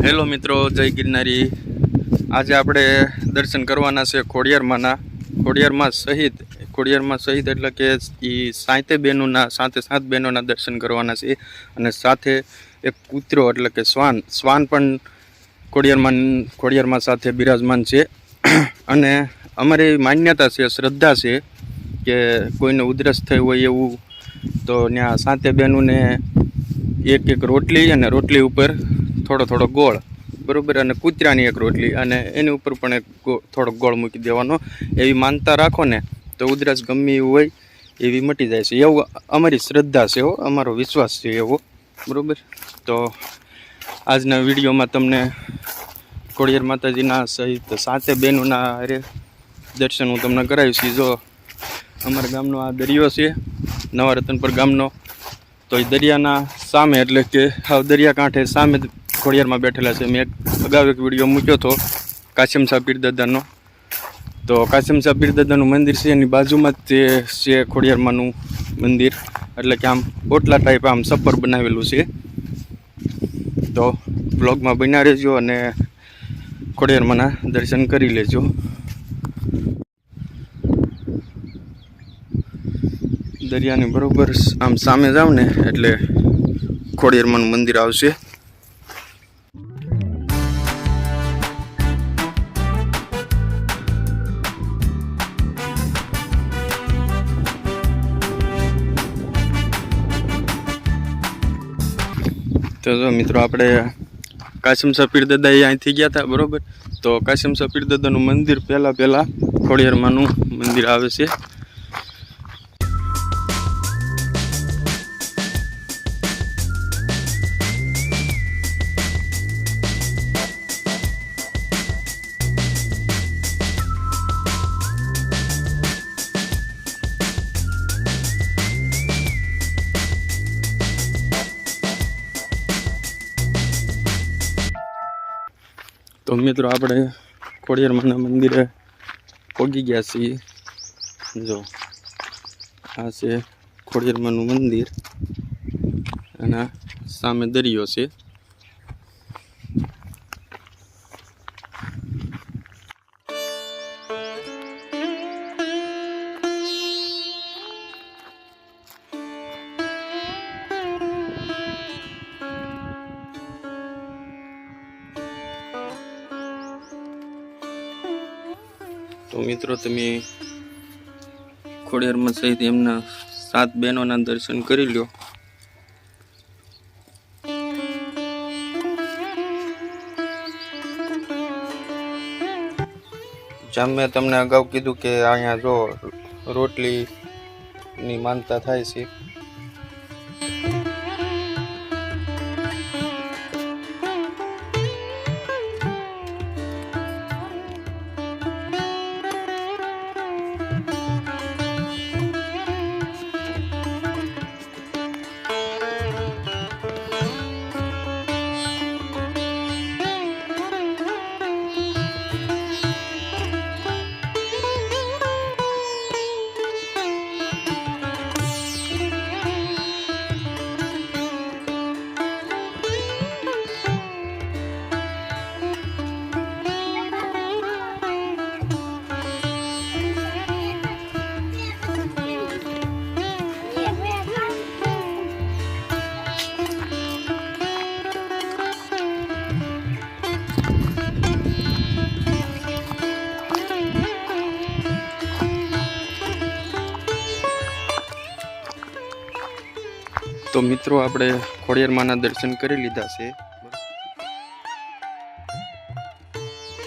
Hello મિત્રો, જય ગિરનારી। આજે આપણે દર્શન કરવાના છે ખોડિયારમાં સહિત એટલે કે એ સાતે બહેનોના દર્શન કરવાના છે। અને સાથે એક કૂતરો એટલે કે શ્વાન પણ ખોડિયારમાં સાથે બિરાજમાન છે। અને અમારી માન્યતા છે, શ્રદ્ધા છે કે કોઈને ઉધરસ થઈ હોય એવું તો ત્યાં સાતે બહેનોને એક રોટલી અને રોટલી ઉપર થોડો ગોળ, બરાબર, અને કૂતરાની એક રોટલી અને એની ઉપર પણ એક થોડોક ગોળ મૂકી દેવાનો। એવી માનતા રાખો ને તો ઉધરસ ગમે એવું હોય એવી મટી જાય છે, એવું અમારી શ્રદ્ધા છે, અમારો વિશ્વાસ છે એવો, બરાબર। તો આજના વિડીયોમાં તમને ખોડિયાર માતાજીના સહિત સાતે બહેનોના દર્શન હું તમને કરાવીશ। જો અમારા ગામનો આ દરિયો છે, નવા રતનપર ગામનો, તો એ દરિયાના સામે એટલે કે દરિયાકાંઠે સામે ખોડિયારમાં બેઠેલા છે। મેં અગાઉ એક વિડીયો મૂક્યો હતો કાશમ શાહ પીર દાદાનો, તો કાશમ શાહ પીર દાદાનું મંદિર છે એની બાજુમાં જ તે છે ખોડિયારમાંનું મંદિર, એટલે કે આમ ઓટલા ટાઈપ આમ સપર બનાવેલું છે। તો બ્લોગમાં બન્યા રહેજો અને ખોડિયારમાંના દર્શન કરી લેજો। દરિયાની બરોબર આમ સામે જાવ ને એટલે ખોડિયારમાંનું મંદિર આવશે। તો જો મિત્રો, આપણે કાશમ શાહ પીર દાદા અહીંથી ગયા હતા, બરોબર। તો કાશમ શાહ પીર દાદાનું મંદિર પહેલાં ખોડિયારમાંનું મંદિર આવે છે। તો મિત્રો, આપણે ખોડિયારમાંના મંદિરે પહોંચી ગયા છીએ। જો આ છે ખોડિયારમાંનું મંદિર અને સામે દરિયો છે। તો મિત્રો, તમે ખોડિયારમાં સહિત એમના 7 બહેનોના દર્શન કરી લો। જેમ મેં તમને અગાઉ કીધું કે અહીંયા જો રોટલીની માનતા થાય છે। તો મિત્રો, આપણે ખોડિયારમાંના દર્શન કરી લીધા છે।